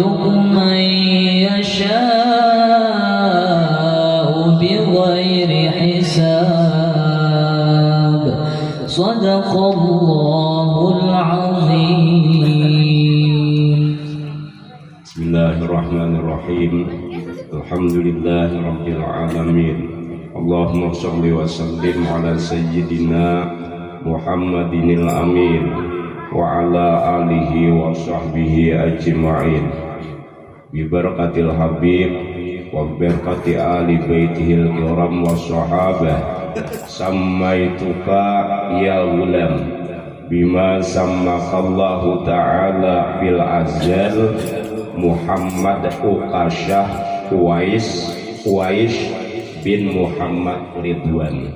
يرزق من يشاء Bismillahirrahmanirrahim. Alhamdulillahirabbil alamin. Allahumma shalli wa sallim ala sayyidina Muhammadinil amin wa ala alihi wa sahbihi ajma'in. Bi barakatil habib wa barakati ali baitihil kiram wa sahabah. Sammaituka ya gulam bima sammakallahu ta'ala fil azal Muhammad Uqasyah Uwais bin Muhammad Ridwan.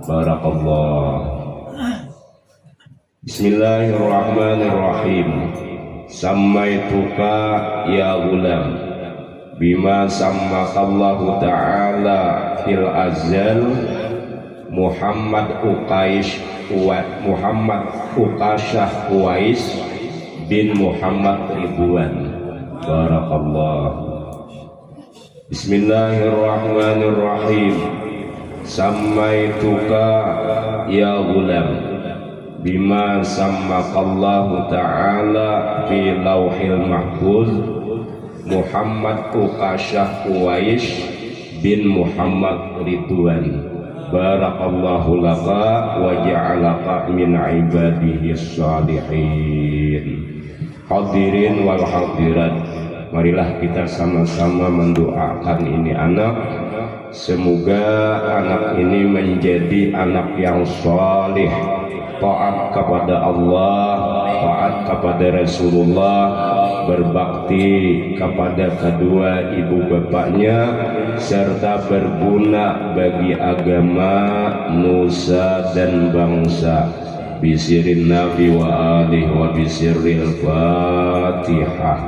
Barakallah. Bismillahirrahmanirrahim. Sammaituka ya gulam bima sammakallahu ta'ala fil azal Muhammad Uqasyah Uwais bin Muhammad Ridwan. Barakallah. Bismillahirrahmanirrahim. Sammaituka ya gulam bima sammakallahu ta'ala fi lauhil mahfuz Muhammad Uqasyah Uwais bin Muhammad Ridwan. Barakallahu laka wa ja'alaka min ibadihi shalihin. Hadirin wal hadirat, marilah kita sama-sama mendoakan ini anak. Semoga anak ini menjadi anak yang salih, taat kepada Allah, taat kepada Rasulullah, berbakti kepada kedua ibu bapaknya, serta berguna bagi agama, nusa dan bangsa. Bisirin Nabi wa alihi wa bisiril Fatihah.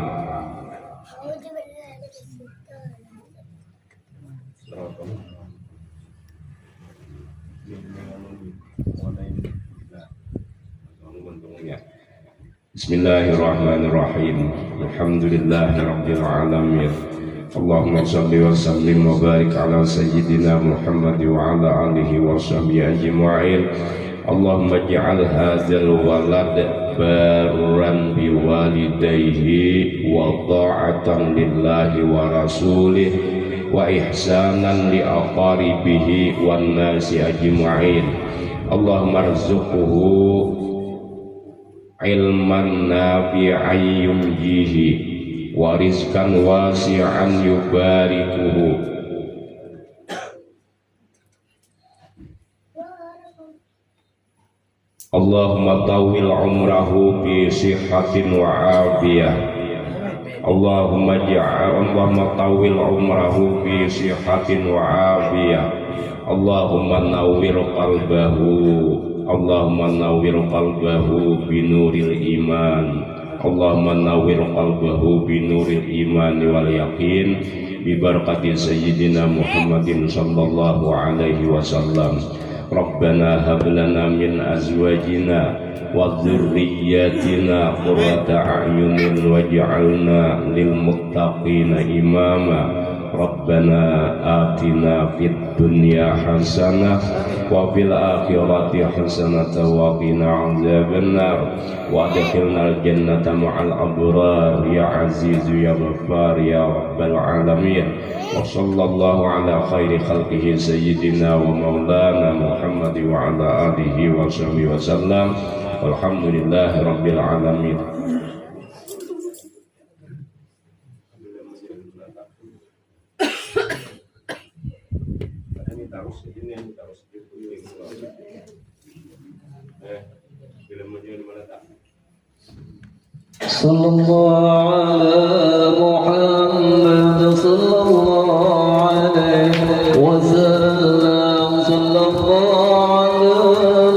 Bismillahirrahmanirrahim. Alhamdulillahirabbil alamin. Allahumma shalli wa sallim wa barik ala sayyidina Muhammad wa ala alihi wa sahbihi ajma'in. Allahumma ij'al hadzal walad barran bi walidayhi wa ta'atan lillahi wa rasulih wa ihsanan li aqaribihi wan nasi ajma'in. Allahumma arzuqhu ilman nafi'an yumjihi wa rizqan wasi'an yubarikuhu. Allahumma tawil umrahu bi sihhatin wa afiyah. Allahumma tawil umrahu bi sihhatin wa afiyah. Allahumma nawwir qalbahu. Allahumma nawwir qalbahu binuril iman. Allahumma nawwir qalbahu binuril iman wal yaqin bi barakati sayyidina Muhammadin sallallahu alaihi wasallam. Rabbana hab lana min azwajina wa dhurriyyatina qurrata a'yunin waj'alna lil muttaqina imama. Rabbana atina fid dunya hasanah wa fil akhirati hasanah wa qina adzabannar wa adkhilnal jannata ma'al abrar ya aziz ya ghaffar ya rabbal alamin. Wa sallallahu ala khairi khalqihi sayyidina wa maulana Muhammad wa ala alihi wa sahbihi wa sallam. Walhamdulillahi rabbil alamin. Sallallahu ala Muhammad sallallahu alaihi wasallam. Sallallahu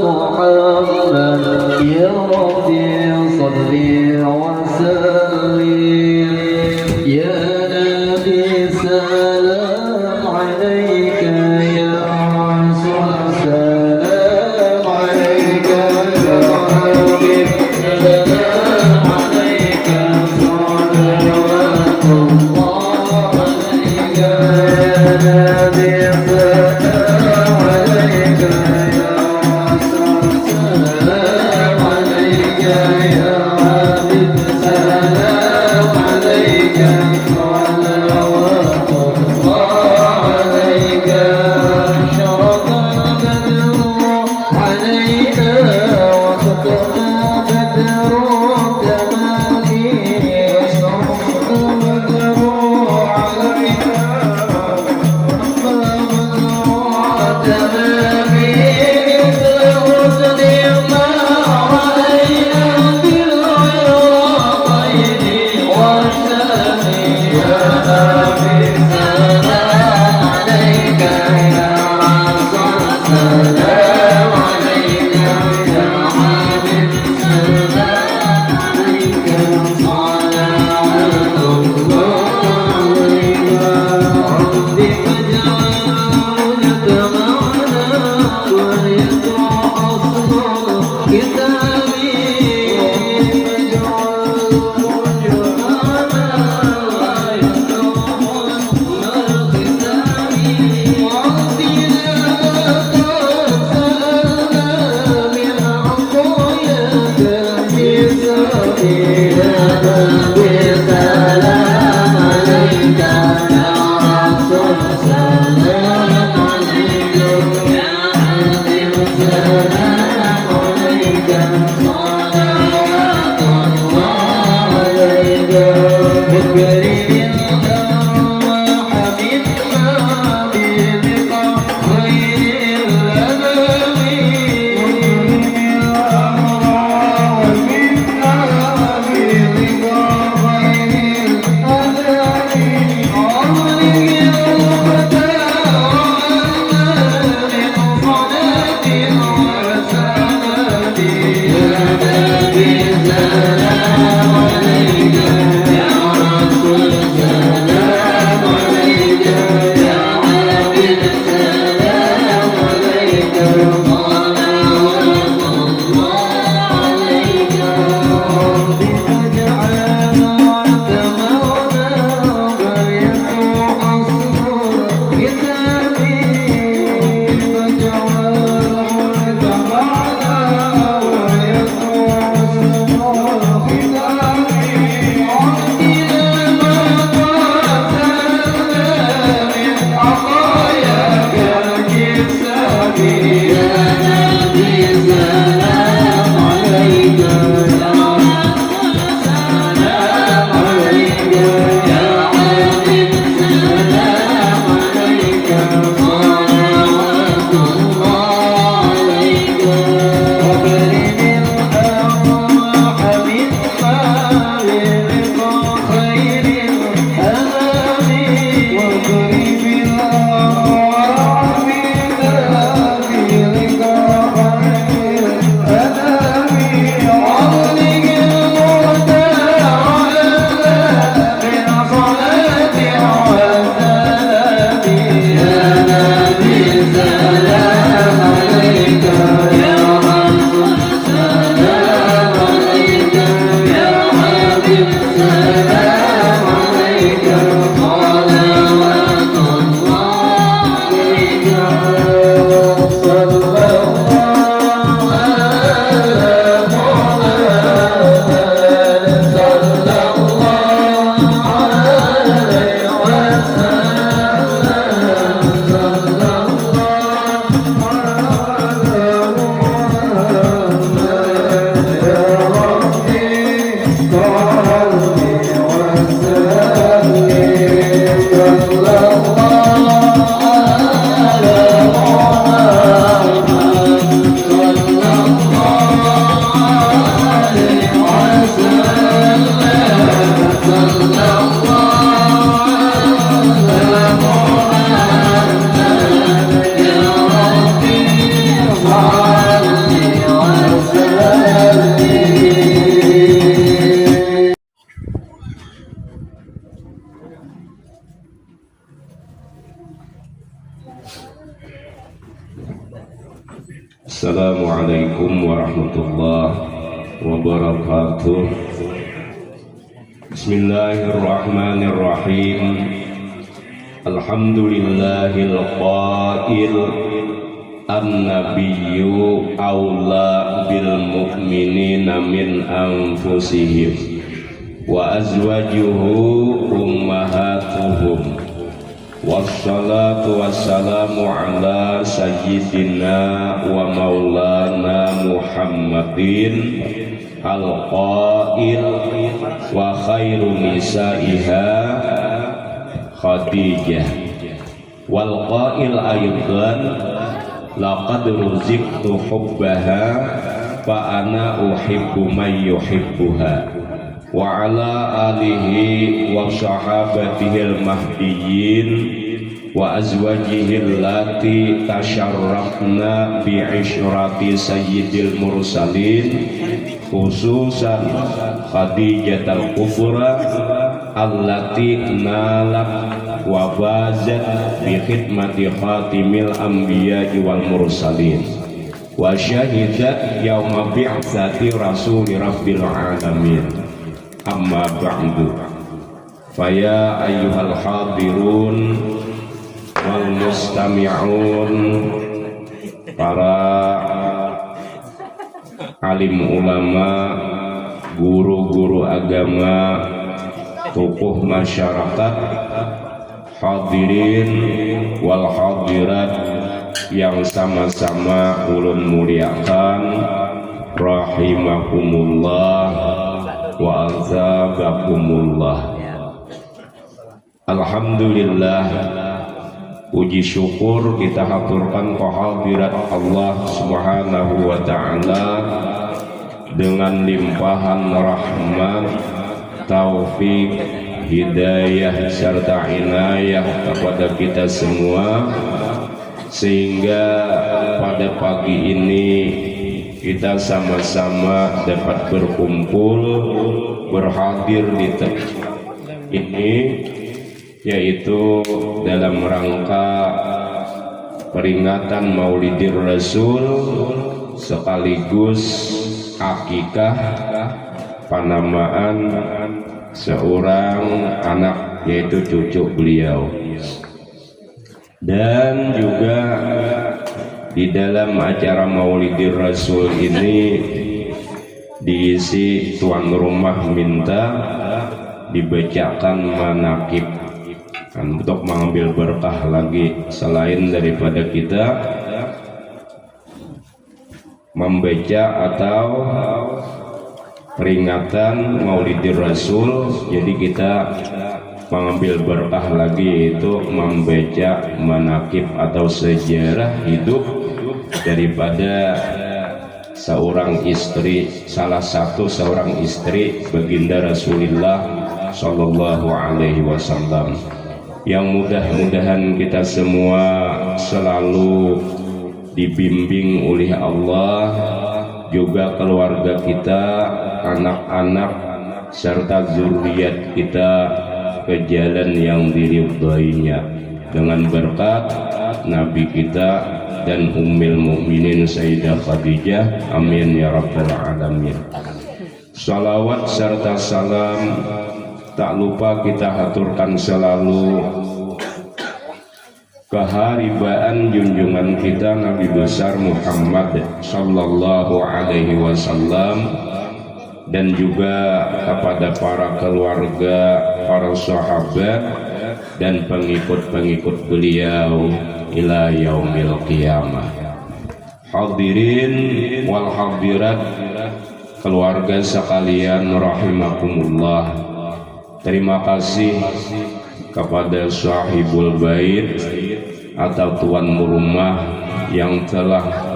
ala Muhammad ya Rabbi salli wa sallim ya Nabi salam alaika ya Rasul salam alaika ya Habib salam عليك Assalamualaikum warahmatullahi wabarakatuh. Bismillahirrahmanirrahim. Alhamdulillahil qail an-nabiyyu aula bil mu'minina min anfusihim wa azwajuhu ummahatuhum. Wassalatu wassalamu ala sayyidina wa maulana Muhammadin al-qail wa khairu nisaiha Khadijah. Wal qail aidan laqad ruziqtu hubbaha fa ana uhibbu man yuhibbuha wa ala alihi wa sahabatihil mahdiyyin wa azwajihi allati tasharrafna bi isyrati sayyidil mursalin khususan Khadijatul Kubra allati nalat wa bazat bi khidmati khatimil anbiya wal mursalin wa syahidat yauma bi'tsati rasuli rabbil alamin. Amma ba'du, faya ayyuhal hadirun wal mustami'un, para alim ulama, guru-guru agama, tokoh masyarakat, hadirin wal hadirat yang sama-sama ulun muliakan, rahimakumullah wa azabakumullah. Alhamdulillah, puji syukur kita haturkan kehadirat Allah Subhanahu wa ta'ala dengan limpahan rahmat, taufik, hidayah serta inayah kepada kita semua, sehingga pada pagi ini kita sama-sama dapat berkumpul berhadir di tempat ini, yaitu dalam rangka peringatan Maulidir Rasul sekaligus akikah penamaan seorang anak, yaitu cucu beliau. Dan juga di dalam acara Maulidir Rasul ini diisi tuan rumah minta dibacakan manakib untuk mengambil berkah lagi, selain daripada kita membaca atau peringatan Maulidir Rasul, jadi kita mengambil berkah lagi, yaitu membaca manakib atau sejarah hidup daripada seorang istri, salah satu seorang istri baginda Rasulullah Sallallahu Alaihi Wasallam, yang mudah-mudahan kita semua selalu dibimbing oleh Allah, juga keluarga kita, anak-anak serta zuriat kita ke jalan yang diridhoinya dengan berkat Nabi kita dan Ummul Mukminin Sayyidah Khadijah. Amin ya rabbal alamin. Salawat serta salam tak lupa kita haturkan selalu keharibaan junjungan kita Nabi besar Muhammad sallallahu alaihi wasallam, dan juga kepada para keluarga, para sahabat dan pengikut-pengikut beliau ila yaumil qiyamah. Hadirin wal hadirat, keluarga sekalian rahimakumullah, terima kasih kepada sahibul bait atau tuan rumah yang telah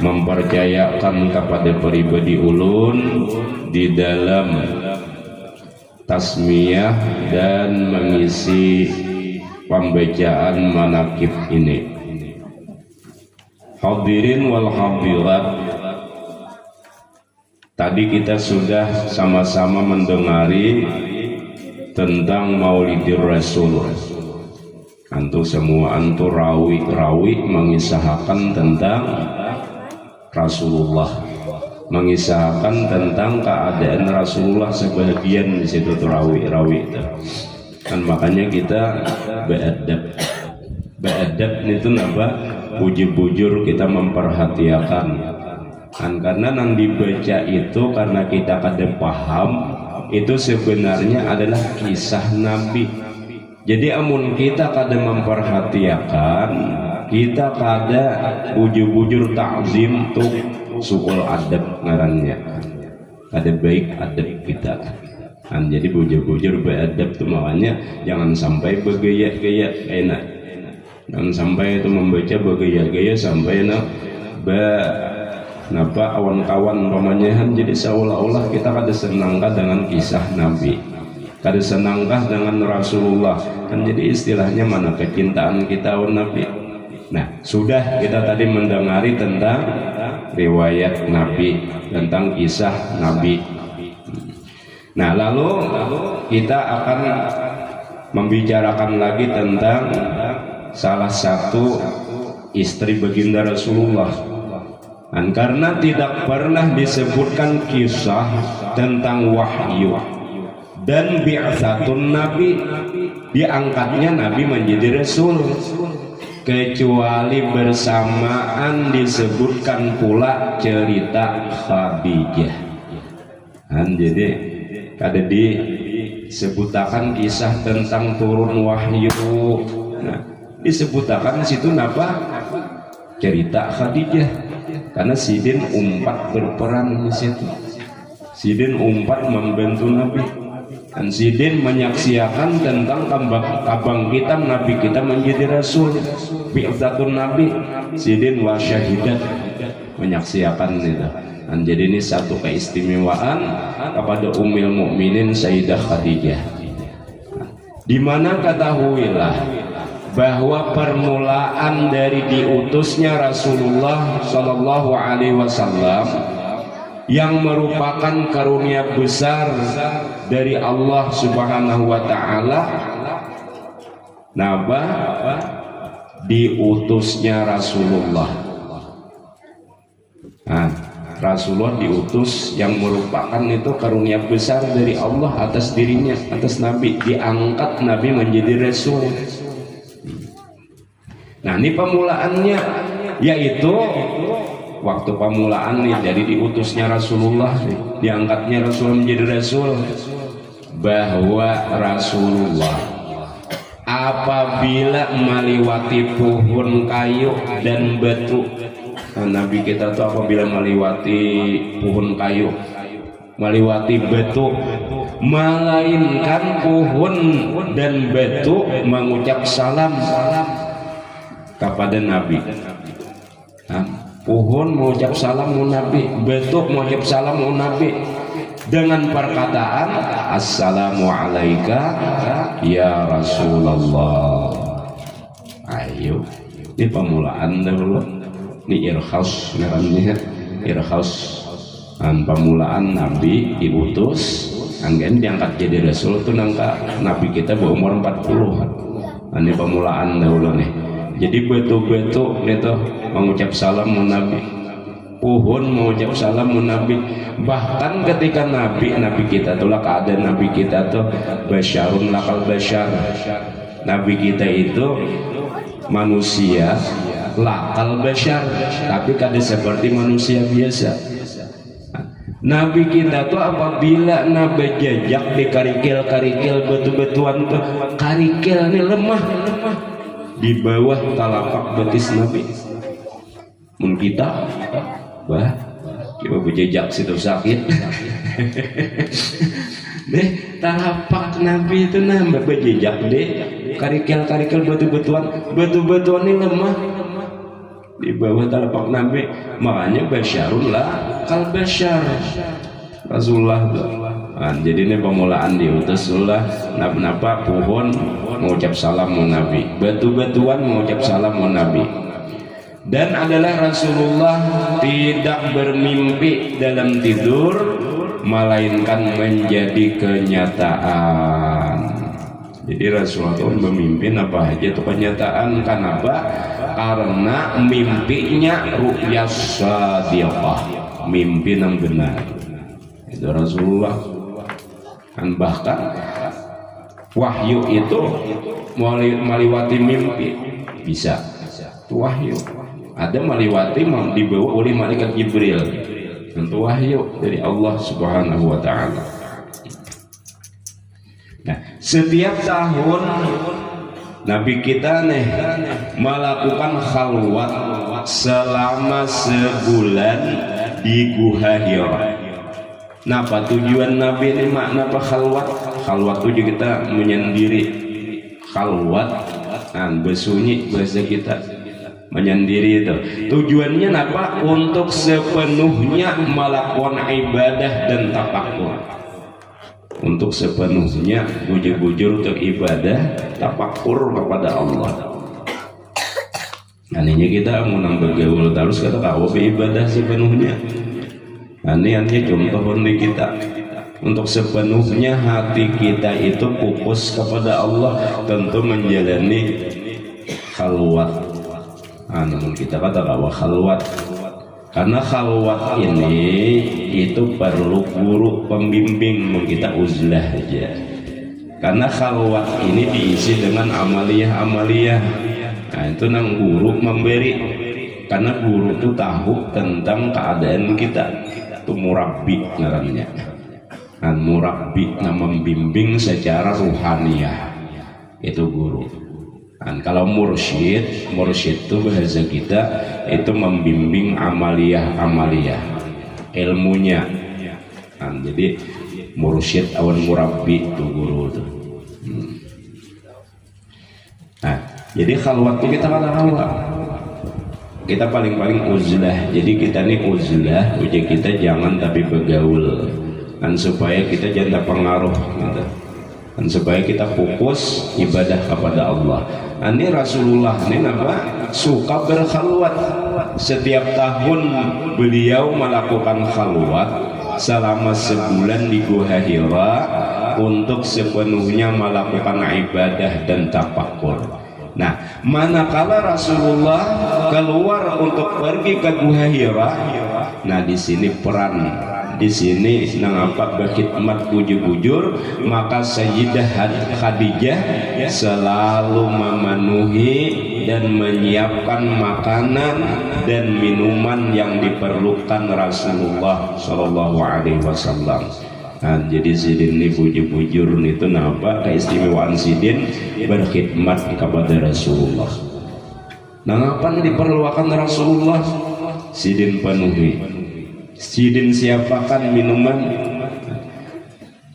mempercayakan kepada pribadi ulun di dalam tasmiyah dan mengisi pembacaan manakib ini. Hadirin wal hadirat, tadi kita sudah sama-sama mendengari tentang Maulidir Rasul. Antum semua antum rawi mengisahkan tentang Rasulullah, mengisahkan tentang keadaan Rasulullah sebagian di situ rawi itu. Kan makanya kita beadab itu apa? Bujur-bujur kita memperhatikan. Kan karena yang dibaca itu karena kita kada paham, itu sebenarnya adalah kisah Nabi. Jadi amun kita kada memperhatikan, kita kada bujur-bujur takzim tuh sukul adab ngarannya, kada baik adab kita. Jadi bujur-bujur beradab tuh makanya jangan sampai bergaya-gaya enak. Jangan sampai itu membaca bergaya-gaya sampai napa awan kawan pamanyahan jadi seolah-olah kita kada senangkah dengan kisah Nabi, kada senangkah dengan Rasulullah kan, jadi istilahnya mana kecintaan kita awan Nabi. Nah, sudah kita tadi mendengari tentang riwayat Nabi, tentang kisah Nabi. Nah, lalu kita akan membicarakan lagi tentang salah satu istri baginda Rasulullah. Dan karena tidak pernah disebutkan kisah tentang wahyu dan bi'tsatun Nabi, diangkatnya Nabi menjadi Rasul, kecuali bersamaan disebutkan pula cerita Khadijah. Dan jadi kada disebutakan kisah tentang turun wahyu. Nah, disebutakan situ napa cerita Khadijah, karena Sidin umpat berperan di situ. Sidin umpat membantu Nabi, dan Sidin menyaksikan tentang kebangkitan Nabi kita menjadi Rasul, bi'tsatun Nabi. Sidin wa syahidat menyaksikan itu. Dan jadi ini satu keistimewaan kepada Ummul Mukminin Sayyidah Khadijah. Di mana ketahuilah bahwa permulaan dari diutusnya Rasulullah Shallallahu Alaihi Wasallam yang merupakan karunia besar dari Allah Subhanahu Wa Taala, napa diutusnya Rasulullah. Rasulullah diutus yang merupakan itu karunia besar dari Allah atas dirinya, atas Nabi, diangkat Nabi menjadi Rasul. Nah, ini pemulaannya, yaitu waktu pemulaan nih dari diutusnya Rasulullah, diangkatnya Rasul menjadi Rasul, bahwa Rasulullah apabila meliwati pohon kayu dan batu. Nabi kita tuh apabila meliwati pohon kayu, meliwati batu, melainkan pohon dan batu mengucap salam kepada Nabi. Pohon mengucap salam Nabi, batu mengucap salam Nabi dengan perkataan assalamu alaika ya Rasulullah. Ayo, ini pemulaan dahulu. Ini irkhas namanya, irkhas pemulaan Nabi diutus, anggen diangkat jadi Rasul itu nangka Nabi kita berumur 40. Ini pemulaan dahulu nih. Jadi betul-betul itu mengucap salam Nabi, pohon mengucap salam Nabi. Bahkan ketika Nabi kita itulah keadaan Nabi kita tuh basyarun lakal basyar. Nabi kita itu manusia lakal basyar, tapi kada seperti manusia biasa. Nabi kita tuh apabila Nabi jejak di karikil betu-betuan tuh, karikil ini lemah di bawah telapak betis Nabi. Mun kita wah coba berjejak situ sakit. Deh telapak Nabi itu nambah berjejak deh, karikil betu-betuan ini lemah di bawah telapak Nabi. Makanya basyarun lah kal basyar Rasulullah. Jadi ini pemulaan diutus lah napa pohon mengucap salam Nabi, batu-batuan mengucap salam Nabi. Dan adalah Rasulullah tidak bermimpi dalam tidur, melainkan menjadi kenyataan. Jadi Rasulullah itu memimpin apa aja itu kenyataan. Kenapa? Karena mimpinya ru'yas shadiqah, mimpi yang benar. Itu Rasulullah. Kan bahkan wahyu itu meliwati mimpi bisa. Itu wahyu. Ada meliwati dibawa oleh malaikat Jibril. Itu wahyu dari Allah Subhanahu wa taala. Nah, setiap tahun Nabi kita nih melakukan khalwat selama sebulan di Gua Hira. Napa tujuan Nabi ini makna apa khalwat? Khalwat itu kita menyendiri. Khalwat, bersunyi bahasa kita menyendiri itu. Tujuannya napa? Untuk sepenuhnya melakukan ibadah dan tafakur. Untuk sepenuhnya bujur-bujur untuk ibadah, tafakur kepada Allah. Aninya kita mau nambah gaul terus kata kau ibadah sepenuhnya. Ini contoh di kita untuk sepenuhnya hati kita itu fokus kepada Allah, tentu menjalani khalwat. Namun kita kata bahwa khalwat, karena khalwat ini itu perlu guru pembimbing, kita uzlah aja. Karena khalwat ini diisi dengan amaliyah-amaliyah. Itu nang guru memberi, karena guru itu tahu tentang keadaan kita. Itu murabbi ngarannya. Murabbi membimbing secara ruhaniyah, itu guru. Kalau mursyid itu bahasa kita itu membimbing amaliyah ilmunya. Jadi mursyid awan murabbi itu guru itu. Jadi khalwat itu kita kata khalwat. Kita paling uzlah. Jadi kita ini uzlah, uji kita jangan tapi bergaul. Dan supaya kita jangan pengaruh gitu. Dan supaya kita fokus ibadah kepada Allah. Ini Rasulullah ini apa? Suka berkhalwat. Setiap tahun beliau melakukan khalwat selama sebulan di Gua Hira untuk sepenuhnya melakukan ibadah dan tafakur. Nah, manakala Rasulullah keluar untuk pergi ke Gua Hira, nah di sini peran, di sini nangapa berkhidmat bujur-bujur, maka Sayyidah Khadijah selalu memenuhi dan menyiapkan makanan dan minuman yang diperlukan Rasulullah Shallallahu Alaihi Wasallam. Jadi sidin ini bujur-bujur itu napa keistimewaan sidin berkhidmat kepada Rasulullah. Apa diperlukan Rasulullah? Sidin penuhi. Sidin siapakan minuman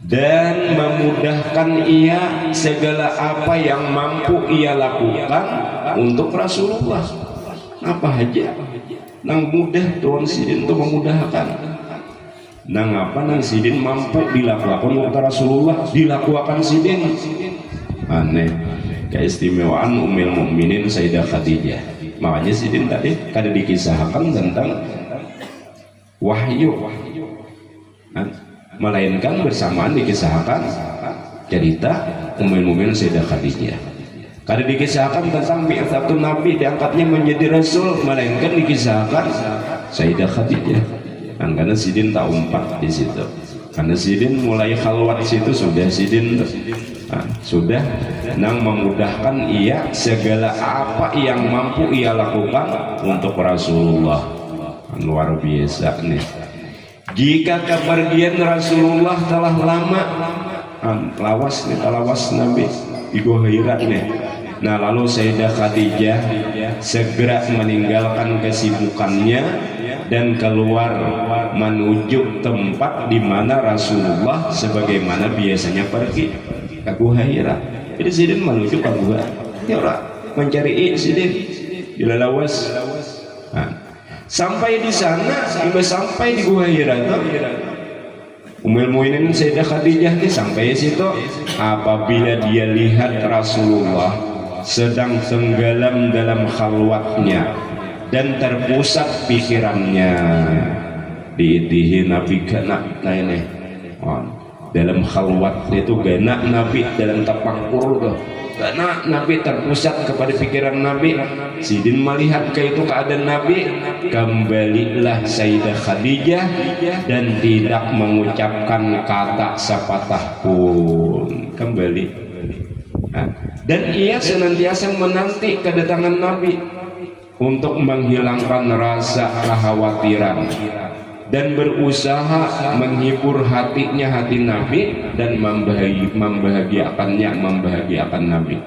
dan memudahkan ia segala apa yang mampu ia lakukan untuk Rasulullah. Apa aja nang mudah Tuhan sidin itu memudahkan. Nang sidin mampu dilakukan untuk Rasulullah, dilakukan sidin. Aneh keistimewaan Ummul Mukminin Sayyidah Khadijah. Makanya sidin tadi kada dikisahkan tentang wahyu, melainkan bersamaan dikisahkan cerita Ummul Mukminin Sayyidah Khadijah. Kada dikisahkan tentang mi'ratun Nabi diangkatnya menjadi Rasul, melainkan dikisahkan Sayyidah Khadijah. Karena sidin tak umpat di situ. Karena sidin mulai khalwat situ sudah sidin sudah nang memudahkan ia segala apa yang mampu ia lakukan untuk Rasulullah. Luar biasa nih. Jika kepergian Rasulullah telah lama, lawas Nabi di Gua Hira nih. Nah lalu Sayyidah Khadijah segera meninggalkan kesibukannya dan keluar menuju tempat di mana Rasulullah sebagaimana biasanya pergi ke Gua Hira. Jadi sidin menuju ke Gua Hira mencari sidin dilalawas. Sampai di sana, sampai di Gua Hira Ummul Mukminin Sayyidah Khadijah ini sampai situ apabila dia lihat Rasulullah sedang tenggelam dalam khalwatnya dan terpusat pikirannya diitihi Nabi gana ini dalam khalwat itu gana Nabi dalam tafakur tuh karena Nabi terpusat kepada pikiran Nabi. Sidin melihat ke itu keadaan Nabi, kembalilah Sayyidah Khadijah dan tidak mengucapkan kata sepatah pun, kembali. Dan ia senantiasa menanti kedatangan Nabi untuk menghilangkan rasa kekhawatiran dan berusaha menghibur hati Nabi dan membahagiakan Nabi.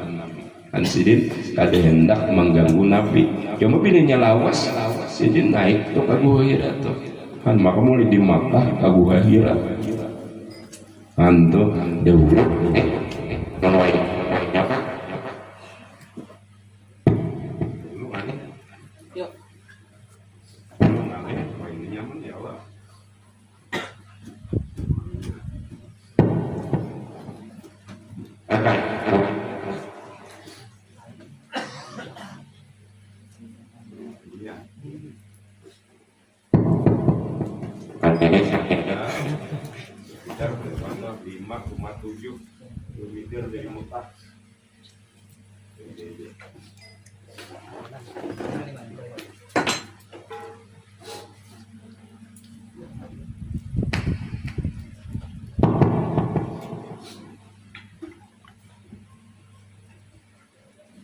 Sidin kada hendak mengganggu Nabi. Cuma pilihnya lawas, sidin naik tuh ke Gua Hira tuh. kan maka mulai di Makkah kagu Hira antu dahulu sekitar 5,7 km dari Mekah.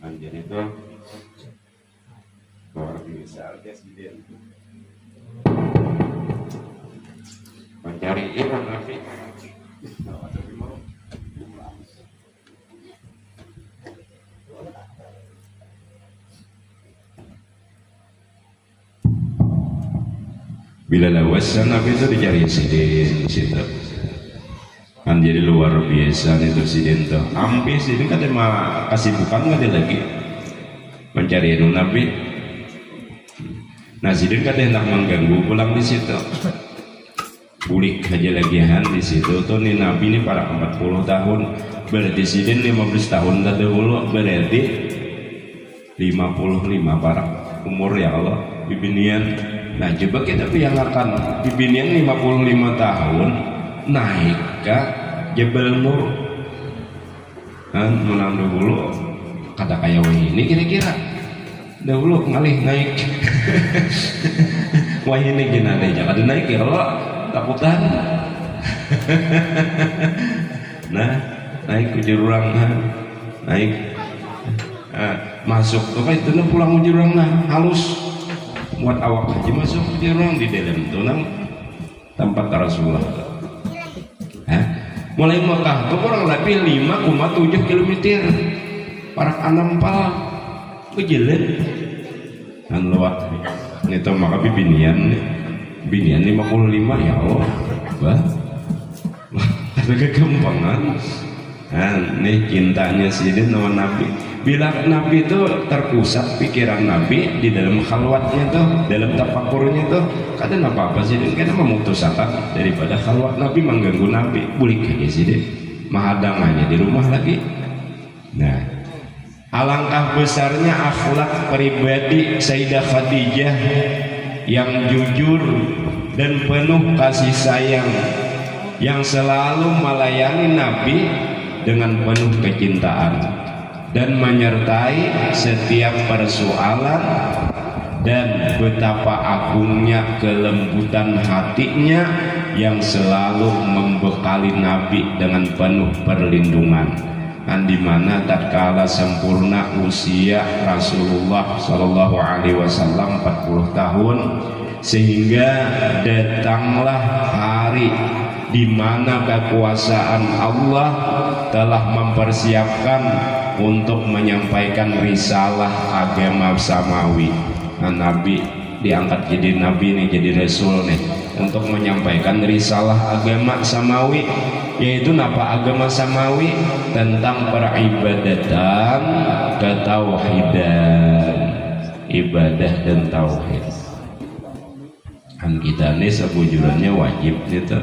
Anjir itu luar biasa presiden mencari ilmu Nabi. Bila lawasan Nabi itu dicari sidin situ kan jadi luar biasa nih sidin tuh hampir sidin kan mah kasibukan nggak ada lagi mencari ilmu Nabi. Nah sidin kan hendak mengganggu pulang di situ bulik aja lagian di situ tuh nih Nabi ini para 40 tahun berarti sidin 15 tahun dahulu berarti 55 para umur ya Allah bibinian. Nah coba kita bayangkan bibinian 55 tahun naik ke Jabal Nur kan menang dahulu kata kayak ini kira-kira dahulu ngalih naik wah ini gimana deh jangan naik ya Allah takutan nah naik ke jurang naik masuk tuh kan itu pulang ke jurang halus buat awak haji masuk ke jurang di dalam tuh tempat Rasulullah mulai Mekah tuh kurang lebih 5,7 km para anampal kejelet kan luat itu maka binian 55 ya Allah bah ada kegampangan nah nih cintanya sidin sama Nabi bila Nabi itu terpusat pikiran Nabi di dalam khalwatnya tuh dalam tafakurnya tuh kadang apa sidin karena memutuskan daripada khalwat Nabi mengganggu Nabi bulik aja sidin mahadang aja di rumah lagi. Nah alangkah besarnya akhlak pribadi Sayyidah Khadijah yang jujur dan penuh kasih sayang yang selalu melayani Nabi dengan penuh kecintaan dan menyertai setiap persoalan dan betapa agungnya kelembutan hatinya yang selalu membekali Nabi dengan penuh perlindungan. Dan dimana tatkala sempurna usia Rasulullah Shallallahu Alaihi Wasallam 40 tahun sehingga datanglah hari di mana kekuasaan Allah telah mempersiapkan untuk menyampaikan risalah agama samawi. Nah, Nabi diangkat jadi Nabi nih, jadi Rasul nih untuk menyampaikan risalah agama samawi, yaitu apa agama samawi tentang peribadatan, ketauhidan, ibadah dan tauhid. Kan kita nih sebujurnya wajib gitu.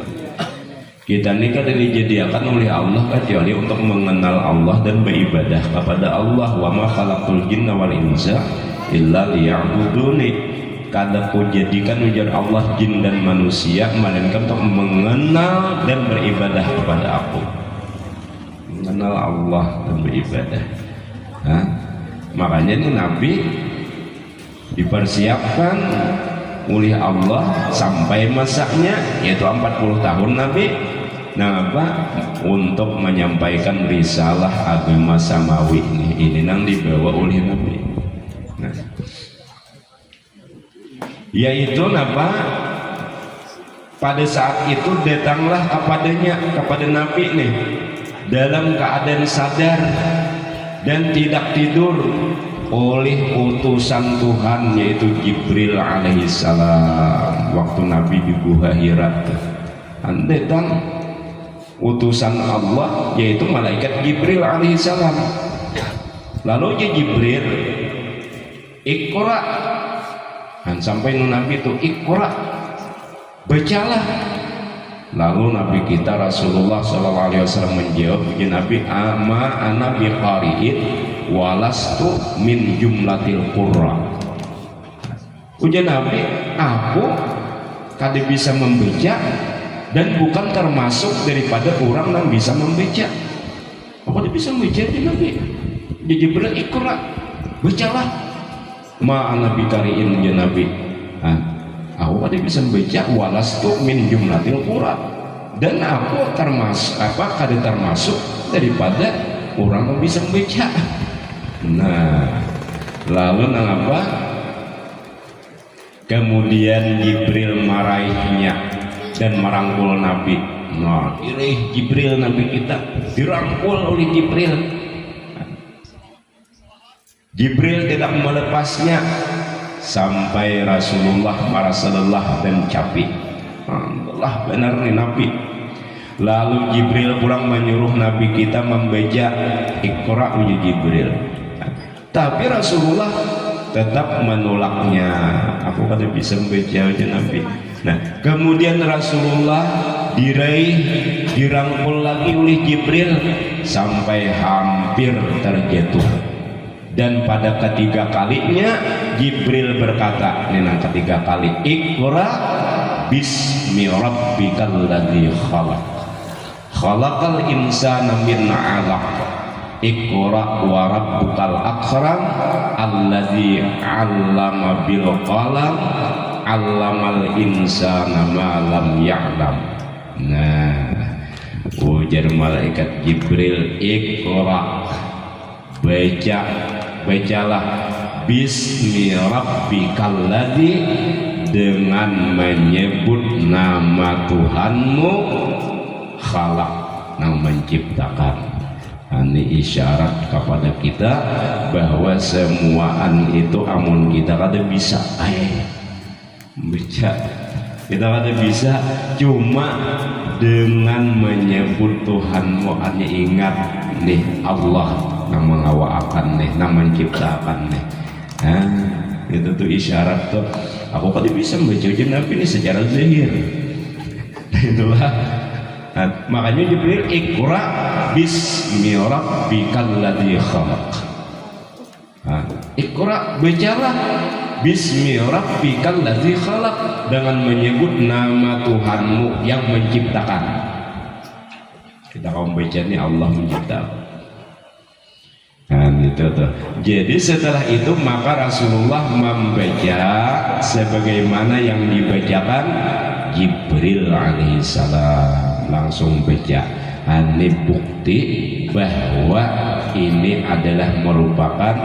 Kita ini kan dijadikan oleh Allah kecuali untuk mengenal Allah dan beribadah kepada Allah. Wa ma khalaqtul jinna wal insa illa liya'buduni. Kada ku jadikan ujar Allah jin dan manusia melainkan untuk mengenal dan beribadah kepada aku. Mengenal Allah dan beribadah. Nah, makanya ini Nabi dipersiapkan oleh Allah sampai masaknya yaitu 40 tahun Nabi. Nah apa? Untuk menyampaikan risalah agama samawi ini yang dibawa oleh Nabi. Nah, yaitu apa? Pada saat itu datanglah kepada Nabi nih dalam keadaan sadar dan tidak tidur oleh utusan Tuhan yaitu Jibril alaihissalam waktu Nabi di Gua Hira. Ande dan utusan Allah yaitu malaikat Jibril alaihissalam. Lalu ya Jibril Iqra, dan sampai Nabi itu Iqra, bacalah. Lalu Nabi kita Rasulullah SAW menjawab, ya Nabi, ama ana biqari'in walastu min jumlatil qurra. Ujian Nabi, aku kada bisa membaca dan bukan termasuk daripada orang yang bisa membaca. Apa dia bisa membaca ya Nabi? Dia Jibril Iqra, bacalah. Ma ana biqari'in ya Nabi. Aku kada bisa membaca walastu min jumlatil qurra, dan aku termasuk kada termasuk daripada orang yang bisa membaca. Nah, lalu apa? Kemudian Jibril maraihnya dan merangkul Nabi. Nah, ini Jibril Nabi kita dirangkul oleh Jibril. Jibril tidak melepasnya sampai Rasulullah merasa lelah dan capek. Allah benar nih Nabi. Lalu Jibril pulang menyuruh Nabi kita membaca Iqra uji Jibril. Tapi Rasulullah tetap menolaknya. Aku kada bisa membaca uji Nabi. Nah, kemudian Rasulullah dirangkul lagi oleh Jibril sampai hampir terjatuh. Dan pada ketiga kalinya Jibril berkata, ini yang ketiga kali, Iqra bismi rabbikal ladzi khalaq khalaqal insana min 'alaq Iqra wa rabbukal akram alladzi 'allama bil qalam 'allamal insana ma lam ya'lam. Nah, ujar malaikat Jibril, Iqra, bacalah bismi rabbikal ladzi, dengan menyebut nama Tuhanmu, khalaq, yang menciptakan. Ini isyarat kepada kita bahwa semuaan itu amun kita kada bisa baca, kita kada bisa, cuma dengan menyebut Tuhanmu hanya ingat nih Allah yang mengawakan nih, yang menciptakan nih. Nah, itu tuh isyarat tuh. Aku kada bisa membaca Nabi ini secara zahir. Itulah. Nah, makanya Jibril Iqra bismi rabbikal ladzi khalaq. Iqra, bacalah bismi rabbikal ladzi khalaq, dengan menyebut nama Tuhanmu yang menciptakan. Kita kaum baca ini Allah menciptakan. Nah, itu tuh. Jadi setelah itu maka Rasulullah membaca sebagaimana yang dibacakan Jibril alaihissalam, langsung baca. Ini bukti bahwa ini adalah merupakan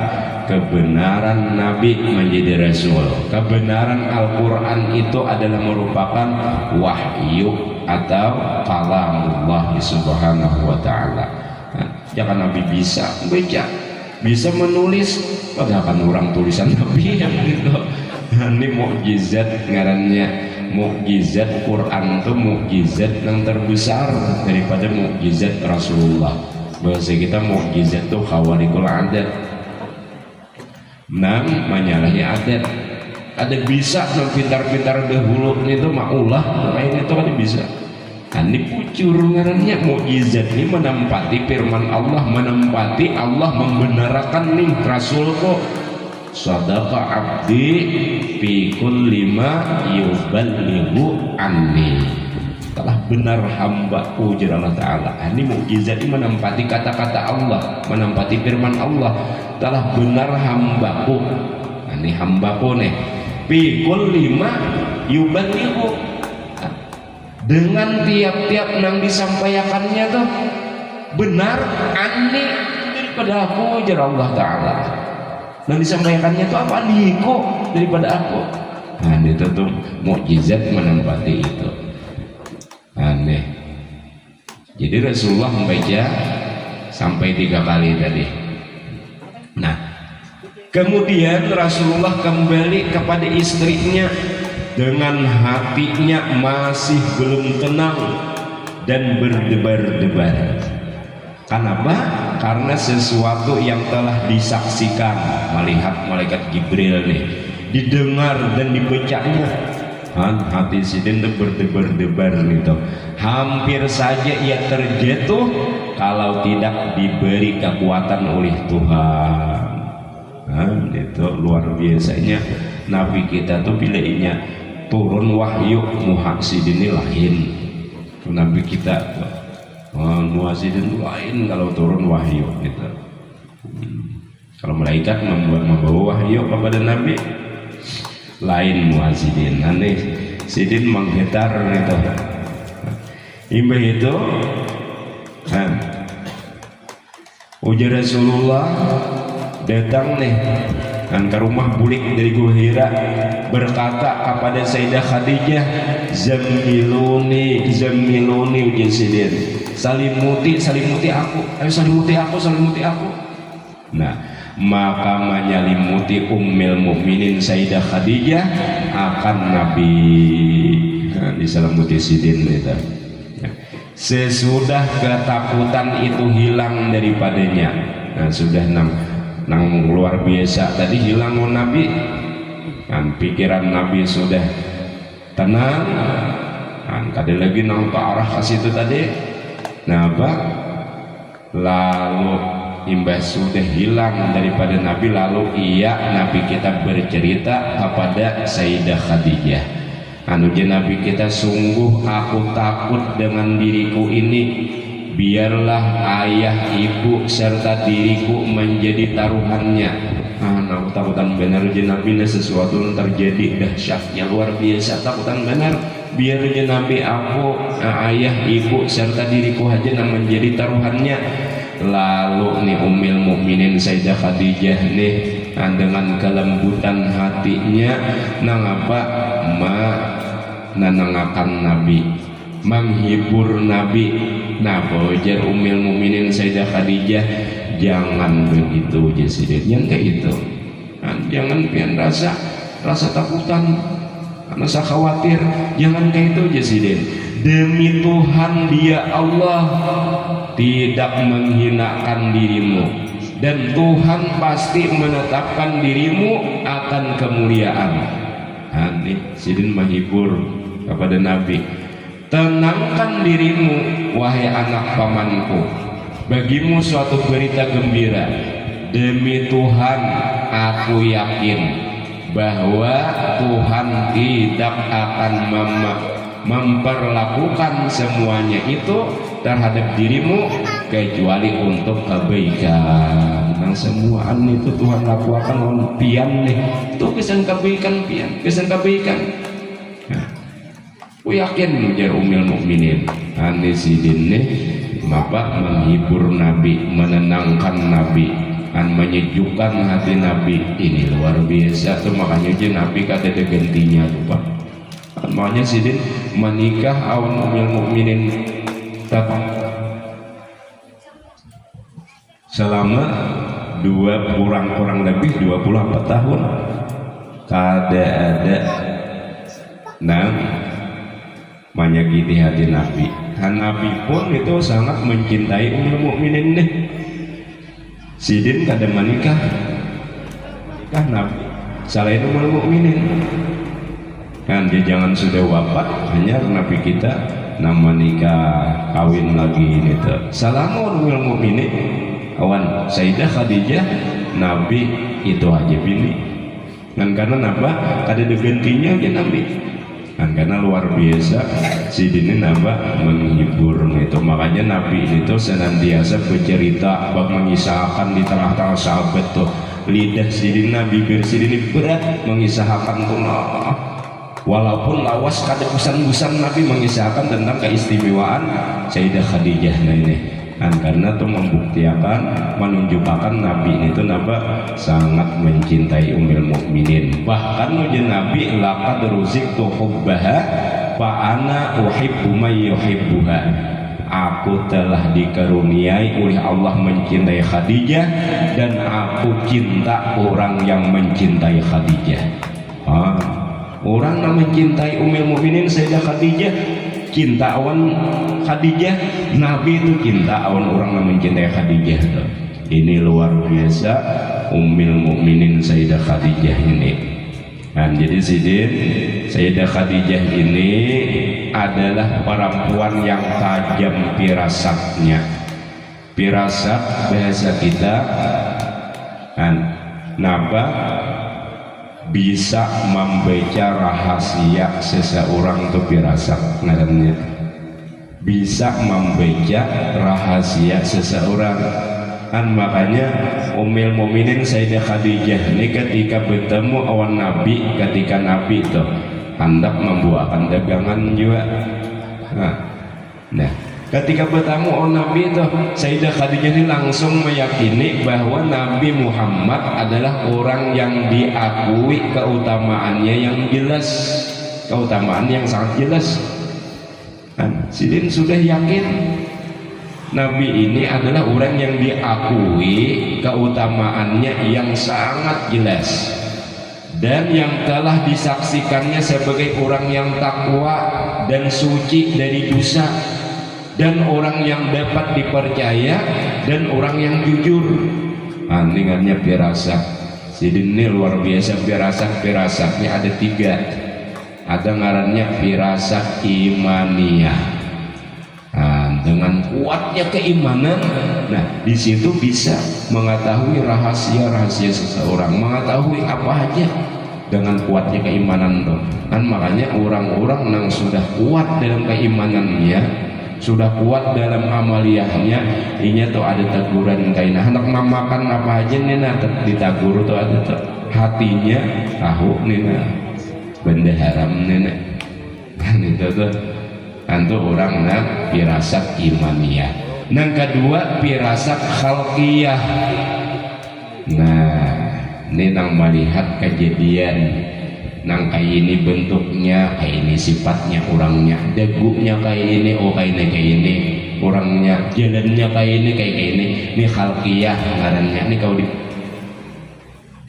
kebenaran Nabi menjadi Rasul. Kebenaran Al-Quran itu adalah merupakan wahyu atau kalamullah subhanahu wa ta'ala. Jangan Nabi bisa baca, bisa menulis, padahal kan orang tulisan Nabi yang gitu. Ini mukjizat ngarannya, mukjizat Quran itu mukjizat yang terbesar daripada mukjizat Rasulullah. Bahasa kita mukjizat itu khawarikul adat, menyalahi adat. Ada bisa yang pintar-pintar dahulu itu maulah, lain itu ada bisa. Ini pucur ngarannya mukjizat ini menempati firman Allah, menempati Allah membenarkan nih Rasul kok sadaqa abdi fi kulli ma yuballighu anni, telah benar hambaku, ujar Allah Ta'ala. Ini mukjizat ini menempati kata-kata Allah, menempati firman Allah, telah benar hambaku. Ini hambaku nih fi kulli ma yuballighu, dengan tiap-tiap yang disampaikannya tuh benar anni daripada aku, ujar Allah Ta'ala. Yang disampaikannya tuh apa? Liku daripada aku. Nah, itu tuh mukjizat menempati itu. Aneh. Jadi Rasulullah membaca sampai 3 kali tadi. Nah, Kemudian Rasulullah kembali kepada istrinya dengan hatinya masih belum tenang dan berdebar-debar. Kenapa? Karena sesuatu yang telah disaksikan, melihat malaikat Jibril nih, didengar dan dibacanya, hati Sidin itu berdebar-debar gitu. Hampir saja ia terjatuh kalau tidak diberi kekuatan oleh Tuhan. Itu luar biasanya Nabi kita tuh pilihnya turun wahyu. Muhaksidin lain Nabi kita Muhaksidin lain kalau turun wahyu gitu. Kalau malaikat membawa wahyu kepada Nabi lain Muhaksidin. Aneh Sidin menggetar gitu. Imbah itu ujar Rasulullah datang nih ke rumah bulik dari Gua Hira, berkata kepada Sayyidah Khadijah, zamiluni ujar Sidin, salimuti aku, ayo salimuti aku. Nah, maka menyalimuti Ummul Mukminin Sayyidah Khadijah akan Nabi, diselimuti Sidin itu. Sesudah ketakutan itu hilang daripadanya, sudah nang luar biasa tadi hilang Nabi, pikiran Nabi sudah tenang, kada lagi nang ke arah ke situ tadi. Lalu imbas sudah hilang daripada Nabi, lalu Nabi kita bercerita kepada Sayyidah Khadijah, Nabi kita, sungguh aku takut dengan diriku ini, biarlah ayah, ibu serta diriku menjadi taruhannya. Takutan benar Nabi, sesuatu yang terjadi dahsyatnya luar biasa, takutan benar biar Nabi aku, ayah, ibu serta diriku aja menjadi taruhannya. Lalu nih Ummul Mukminin Sayyidah Khadijah nih dengan kelembutan hatinya menenangkan Nabi, menghibur Nabi. Ujar Ummul Mukminin Sayyidah Khadijah, jangan begitu Sidin, yang kayak itu, jangan pian rasa takutan, rasa khawatir, jangan kayak itu Sidin. Demi Tuhan dia Allah tidak menghinakan dirimu, dan Tuhan pasti menetapkan dirimu akan kemuliaan. Sidin menghibur kepada Nabi, tenangkan dirimu wahai anak pamanku, bagimu suatu berita gembira. Demi Tuhan aku yakin bahwa Tuhan tidak akan memperlakukan semuanya itu terhadap dirimu kecuali untuk kebaikan. Semuaan itu Tuhan lakukan pian nih, itu kesan kebaikan pian, kesan kebaikan. Aku yakin ujar Ummul Mukminin Sidin nih, Bapak menghibur Nabi, menenangkan Nabi, menyejukkan hati Nabi. Ini luar biasa tuh, makanya aja Nabi kata ada gantinya tuh Pak. Makanya Sidin menikah awan Ummul Mukminin selama kurang lebih 24 tahun kada ada menyakiti hati Nabi. Nabi pun itu sangat mencintai Ummul Mukminin nih. Sidin kada menikah Nabi selain Ummul Mukminin. Dia jangan sudah wafat, hanya Nabi kita nikah kawin lagi gitu. Salamun Ummul Mukminin awan Sayyidah Khadijah, Nabi itu aja pilih. Karena apa? Kada ada gantinya aja Nabi. Karena luar biasa Sidin menghibur itu. Makanya Nabi itu senantiasa bercerita, mengisahkan di tengah-tengah sahabat tuh, lidah Sidin, bibir Sidin berat mengisahkan tuh. Walaupun lawas kada busan-busan Nabi mengisahkan tentang keistimewaan Sayyidah Khadijah ini. Karena itu membuktikan, menunjukkan Nabi itu sangat mencintai Ummul Mukminin. Bahkan ujar Nabi, laqad ruziqtu hubbaha fa ana uhibbu may yuhibbuha. aku telah dikaruniai oleh Allah mencintai Khadijah dan aku cinta orang yang mencintai Khadijah. Orang yang mencintai Ummul Mukminin Sayyidah Khadijah, cinta awan Khadijah, Nabi itu cinta awan orang yang mencintai Khadijah. Ini luar biasa Ummul Mukminin Sayyidah Khadijah ini. Nah, jadi Sayyidah Khadijah ini adalah perempuan yang tajam firasatnya. Firasat bahasa kita napa bisa membaca rahasia seseorang itu firasat ngarannya. Bisa membaca rahasia seseorang. Makanya Ummul Mukminin Sayyidah Khadijah ini ketika bertemu awan Nabi, ketika Nabi itu hendak membuahkan dagangan juga. Nah, ketika bertemu awan Nabi itu Sayyidah Khadijah ini langsung meyakini bahwa Nabi Muhammad adalah orang yang diakui keutamaannya yang jelas, keutamaan yang sangat jelas. Sidin sudah yakin Nabi ini adalah orang yang diakui keutamaannya yang sangat jelas dan yang telah disaksikannya sebagai orang yang takwa dan suci dari dosa dan orang yang dapat dipercaya dan orang yang jujur. Dengannya firasat Sidin ini luar biasa. Firasatnya ada 3. Ada ngarannya firasat imaniyah. Dengan kuatnya keimanan, nah di situ bisa mengetahui rahasia-rahasia seseorang, mengetahui apa aja dengan kuatnya keimanan tuh. Makanya orang-orang yang sudah kuat dalam keimanannya, sudah kuat dalam amaliyahnya, ini tuh ada teguran kaina hendak makan apa aja nih ditagur tuh ada tuh hatinya tahu nih benda haram nih itu tuh. Itu orang firasat imaniyah. Yang kedua firasat khalqiyah. Nah, ini nang melihat kejadian nang kayak ini bentuknya, kayak ini sifatnya orangnya, dagunya kayak ini, kayak ini orangnya, jalannya kayak ini, kayak ini. Ini khalqiyah ngarannya. Ini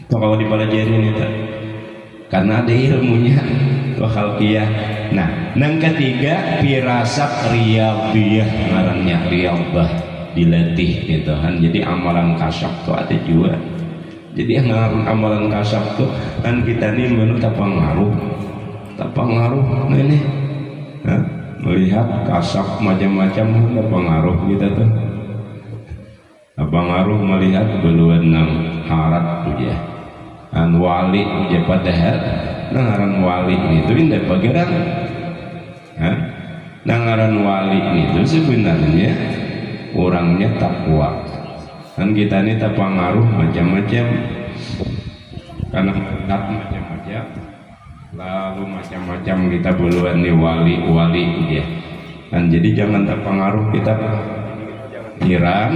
kalau dipelajari ini karena ada ilmunya khalqiyah. Nah, yang ketiga firasat riyadhiyah ngarannya, riyadhah dilatih gitu kan. Jadi amalan kasyaf tuh ada juga. Jadi amalan kasyaf tuh kan kita nih menurut tak pengaruh nih melihat kasyaf macam-macam ada pengaruh gitu tuh. Pengaruh melihat beluan nang harat tuh ya. Wali ya padahal nangaran wali itu indah bageran. Nangaran wali itu sebenarnya orangnya takwa. Kan kita ini terpengaruh macam-macam karena mendat macam-macam, lalu macam-macam kita beluan nih wali ya. Dan jadi jangan terpengaruh kita pikiran.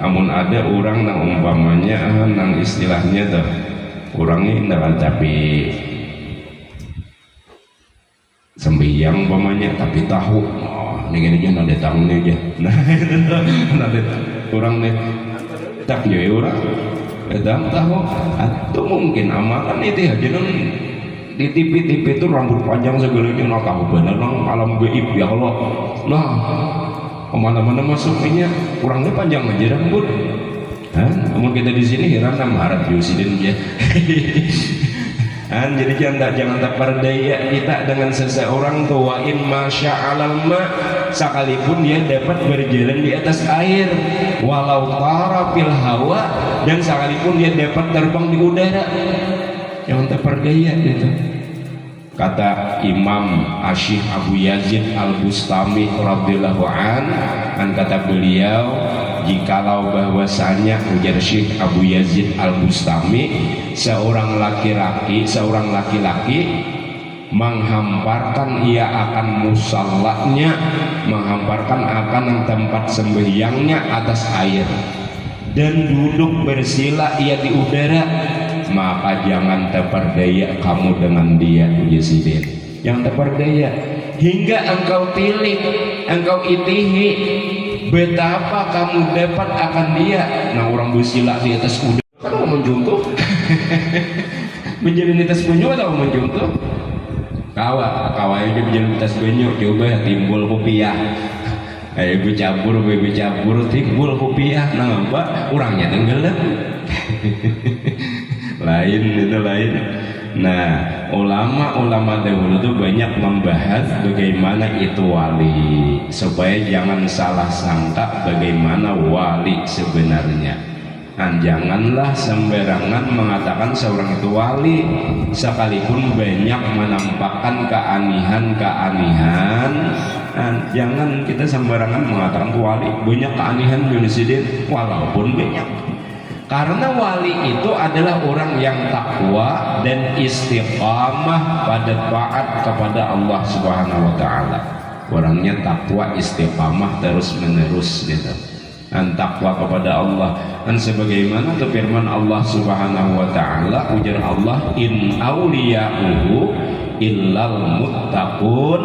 Amun ada orang nang umpamanya nang istilahnya tuh orangnya indah tapi sembahyang umpamanya tapi tahu ini aja ada tahunnya aja. Nah ada orang nih tak ya orang kadang tahu atau mungkin amalan itu ya jadi di TV itu rambut panjang segalanya nak tahu benar nang alam gaib ya Allah. Nah kemana-mana masuknya kurangnya panjang aja rambut. Namun kita di sini heran sama harap Yusidin ya. Jadi jangan terperdaya kita dengan seseorang tua in masya alalma sekalipun dia dapat berjalan di atas air walau tara fil hawa dan sekalipun dia dapat terbang di udara, jangan terperdaya gitu. Kata Imam Asyik Abu Yazid Al-Bustami radhiyallahu an kata beliau, jikalau bahwasanya ujar Syekh Abu Yazid Al-Bustami seorang laki-laki menghamparkan ia akan musallahnya, menghamparkan akan tempat sembahyangnya atas air dan duduk bersila ia di udara, maka jangan terperdaya kamu dengan dia Yazidin. Yang terperdaya hingga engkau tilik, engkau itihi betapa kamu dapat akan dia. Nah orang bersila di atas kuda kan mau menjuntuh menjadi di atas banyu atau menjuntuh kawa aja menjadi di atas banyu, coba timbul kopiah becabur timbul kopiah. Nah apa orangnya tenggelam lain itu lain. Nah ulama dahulu itu banyak membahas bagaimana itu wali, supaya jangan salah sangka bagaimana wali sebenarnya. Dan janganlah sembarangan mengatakan seorang itu wali, sekalipun banyak menampakkan keanihan. Dan jangan kita sembarangan mengatakan wali, banyak keanihan Indonesia walaupun banyak. Karena wali itu adalah orang yang takwa dan istiqamah pada taat kepada Allah Subhanahu wa taala. Orangnya takwa istiqamah terus menerus gitu. Dan takwa kepada Allah, dan sebagaimana itu firman Allah Subhanahu wa taala, ujar Allah, in auliya'uhu illal muttaqun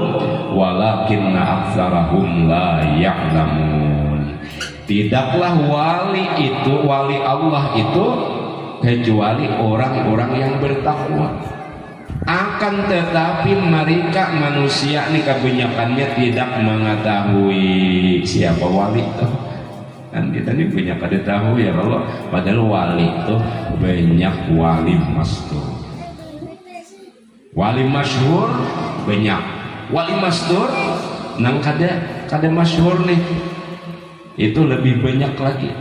walakinna aktsarahum la ya'lamun. Tidaklah wali Allah itu kecuali orang-orang yang bertakwa. Akan tetapi mereka manusia ini kebanyakannya tidak mengetahui siapa wali itu. Dan kita ini banyak kada tahu ya Allah, padahal wali itu banyak wali masyhur. Wali masyhur banyak, wali masyhur nang kada masyhur nih itu lebih banyak lagi.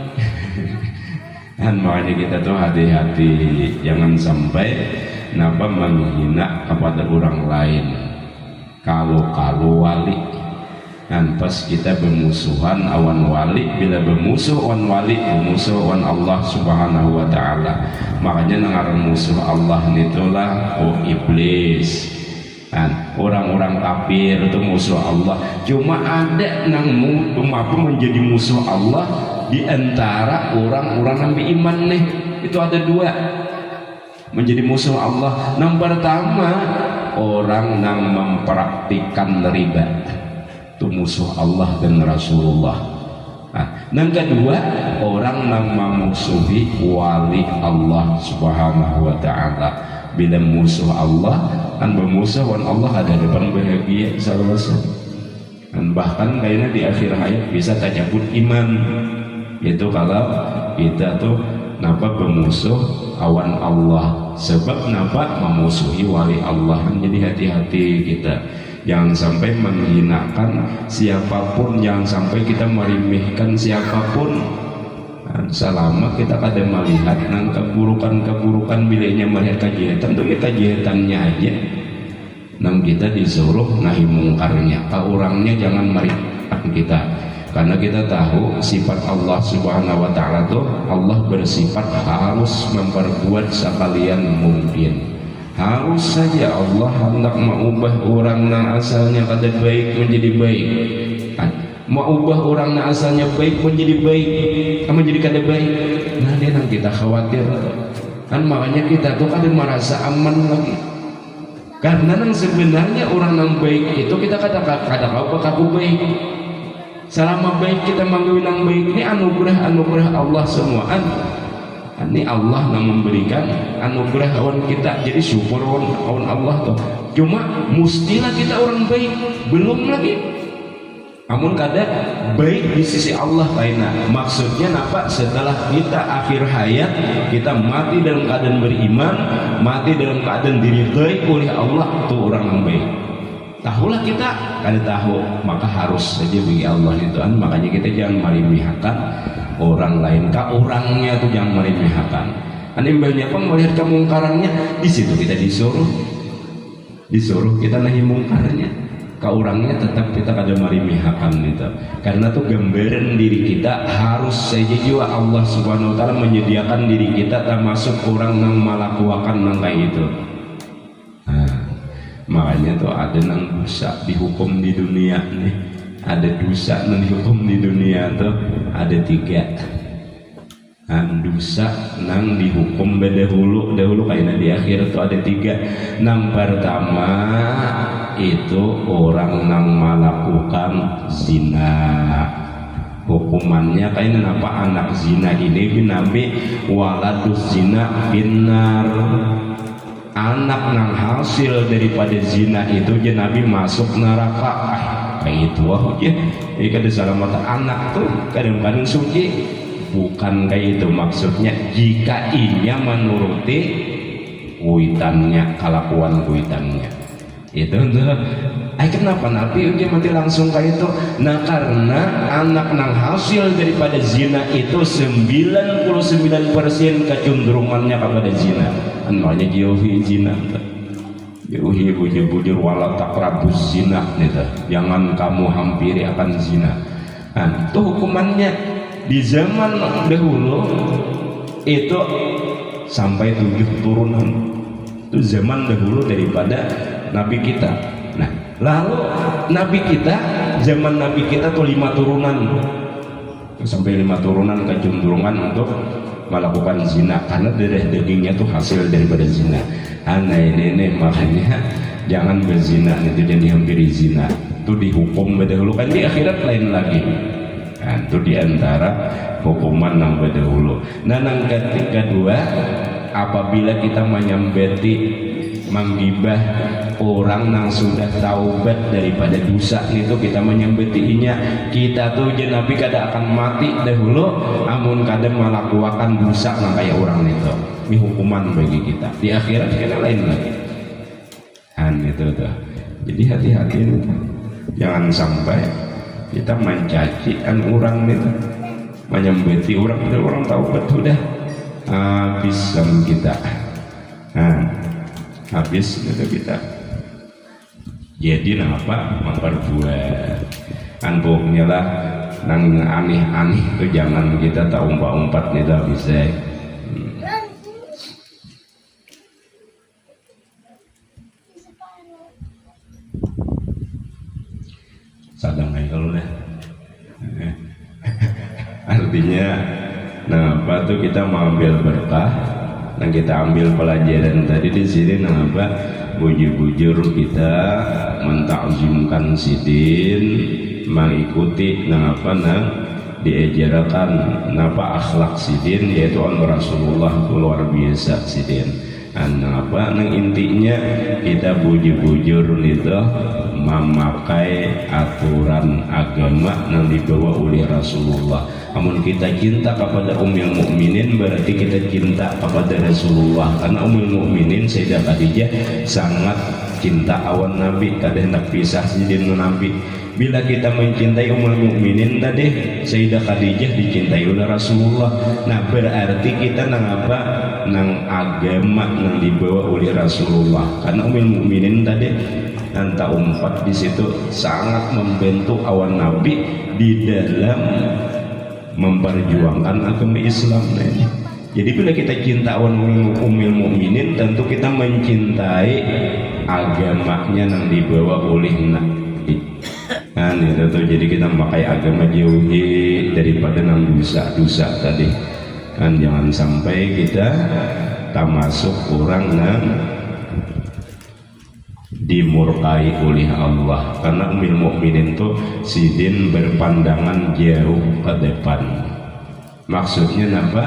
Dan makanya kita tuh hati-hati jangan sampai napa menghina kepada orang lain. Kalau wali dan pas kita bermusuhan awan wali, bila bermusuh awan wali, bermusuh awan Allah Subhanahu wa taala. Makanya ngaran musuh Allah itulah iblis. Dan orang-orang kafir itu musuh Allah. Cuma ada nang mampu menjadi musuh Allah di antara orang-orang yang beriman nih. Itu ada dua menjadi musuh Allah. Yang pertama orang yang mempraktikkan riba, itu musuh Allah dan Rasulullah. Nah, yang kedua orang yang memusuhi wali Allah Subhanahu wa taala. Bila musuh Allah dan bermusuh dengan Allah ada depan bahagia selesai. Dan bahkan kayaknya di akhir hayat bisa tercabut iman. Itu kalau kita tuh napa bermusuh awan Allah, sebab napa memusuhi wali Allah. Jadi hati-hati kita. Jangan sampai menghinakan siapapun, jangan sampai kita meremehkan siapapun. Selama kita kadang melihat nang keburukan bilanya melihat kejahatan, itu kejahatannya aja. Nang kita disuruh nahi mungkarnya, ke orangnya jangan meremehkan kita. Karena kita tahu sifat Allah Subhanahu wa taala itu, Allah bersifat harus memperbuat sekalian mungkin. Harus saja Allah hendak mengubah orang yang asalnya kada baik menjadi baik, mengubah orang yang asalnya baik menjadi baik, menjadi kada baik. Nah dia yang kita khawatir kan, makanya kita tuh kada merasa aman lagi. Karena yang sebenarnya orang yang baik itu kita kada kau kaku baik. Selama baik kita manggil yang baik ini anugerah Allah semua. Ini Allah yang memberikan anugerah awan kita, jadi syukur awan Allah tuh. Cuma mustilah kita orang baik, belum lagi. Namun kadang baik di sisi Allah lainnya. Maksudnya apa? Setelah kita akhir hayat, kita mati dalam keadaan beriman, mati dalam keadaan diridhai oleh Allah, itu orang yang baik. Tahulah kita, kada tahu, maka harus saja bagi Allah itu. Makanya kita jangan meremehkan orang lain, orangnya tuh jangan meremehkan. Banyak pun melihat kemungkarannya, di situ kita disuruh kita nahi mungkarnya. Orangnya tetap kita kada meremehkan itu. Karena tuh gambaran diri kita harus saja juga Allah Subhanahu wa taala menyediakan diri kita termasuk orang yang melakukan nang kayak itu. Makanya tuh ada nang dosa dihukum di dunia nih. Ada dosa nang dihukum di dunia tuh ada 3. Dosa nang dihukum dahulu kayaknya di akhir tuh ada 3. Yang pertama itu orang yang melakukan zina. Hukumannya kayak kenapa anak zina ini binabi waladus zina binar. Anak nang hasil daripada zina itu je Nabi masuk neraka. Kayak itu ya. Jadi kada salah mata anak tuh kadang-kadang suci. Bukan kayak itu maksudnya, jika inya menuruti kuitannya, kelakuan kuitannya. Itu tuh. Kenapa Nabi udah mati langsung kayak itu? Nah karena anak nang hasil daripada zina itu 99% kecenderungannya kepada zina. Makanya jauhi zina, jauhi bujur-bujur wala taqrabuz zina gitu. Jangan kamu hampiri akan zina. Nah, itu hukumannya di zaman dahulu itu sampai 7 turunan. Itu zaman dahulu daripada Nabi kita. Nah, lalu Nabi kita, zaman Nabi kita tuh 5 turunan, sampai 5 turunan kecenderungan untuk melakukan zina karena darah dagingnya tuh hasil daripada zina. Ini makanya jangan berzina, itu jadi hampiri zina. Itu dihukum dahulu kan, di akhirat lain lagi. Nah, itu diantara hukuman yang dahulu. Nah, yang kedua, apabila kita menyambeti menggibah orang yang sudah taubat daripada dosa itu, kita menyembetinya, kita tuh Nabi kada akan mati dahulu amun kada melakukan dosa yang kayak orang itu. Ini hukuman bagi kita di akhirat, kita lain lagi. Itu tuh. Jadi hati-hati, jangan sampai kita mencacikan orang itu, menyembeti orang, orang taubat sudah habis sama kita. Habis itu kita jadi apa memperbuat pokoknya lah nang aneh-aneh itu jangan kita tak umpat-umpat nih tak bisa. Sadang aja kalau deh. Artinya nah apa tuh kita mau ambil berkah. Nah kita ambil pelajaran tadi di sini, napa bujur-bujur kita mentakzimkan sidin, mengikuti napa diajarkan napa akhlak sidin, yaitu on Rasulullah luar biasa sidin. Napa nang intinya kita bujur-bujur itu memakai aturan agama yang dibawa oleh Rasulullah. Namun kita cinta kepada Ummul Mukminin berarti kita cinta kepada Rasulullah, karena Ummul Mukminin Sayyidah Khadijah sangat cinta awan Nabi, kada hendak pisah sidin Nabi. Bila kita mencintai Ummul Mukminin tadi Sayyidah Khadijah dicintai oleh Rasulullah. Nah berarti kita nang apa? Nang agama yang dibawa oleh Rasulullah, karena Ummul Mukminin tadi anta umpat di situ sangat membantu awan Nabi di dalam memperjuangkan agama Islam. Jadi bila kita cinta awan Ummul Mukminin, tentu kita mencintai agamanya yang dibawa oleh Nabi. Nah itu tuh, jadi kita memakai agama jauhi daripada nang dosa-dosa tadi. Kan jangan sampai kita termasuk orang yang dimurkai oleh Allah, karena Ummul Mukminin itu sidin berpandangan jauh ke depan. Maksudnya apa?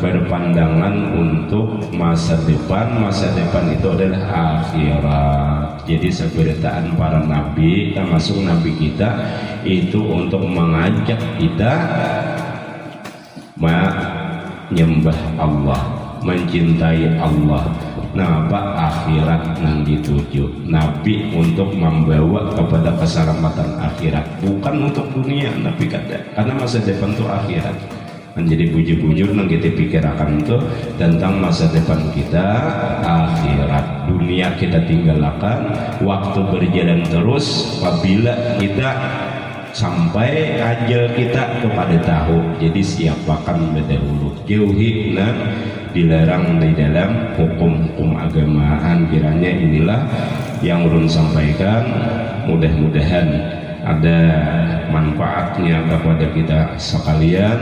Berpandangan untuk masa depan. Masa depan itu adalah akhirat. Jadi seberitaan para nabi, termasuk nabi kita, itu untuk mengajak kita menyembah Allah, mencintai Allah. Nah, apa akhirat yang dituju Nabi untuk membawa kepada keselamatan akhirat, bukan untuk dunia. Nabi kata karena masa depan itu akhirat. Menjadi bujur-bujur yang kita pikirkan itu tentang masa depan kita akhirat. Dunia kita tinggalkan, waktu berjalan terus. Apabila kita sampai ajal kita kepada tahu, jadi siapakan berdahulu, jauhi dilarang di dalam hukum-hukum agamaan. Kiranya inilah yang ulun sampaikan, mudah-mudahan ada manfaatnya kepada kita sekalian,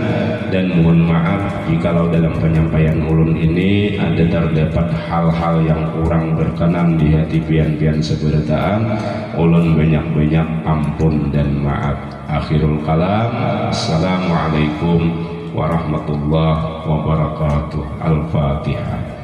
dan mohon maaf jikalau dalam penyampaian ulun ini ada terdapat hal-hal yang kurang berkenan di hati pian-pian seberataan. Ulun banyak-banyak ampun dan maaf. Akhirul kalam, assalamualaikum warahmatullahi wabarakatuh. Al-Fatihah.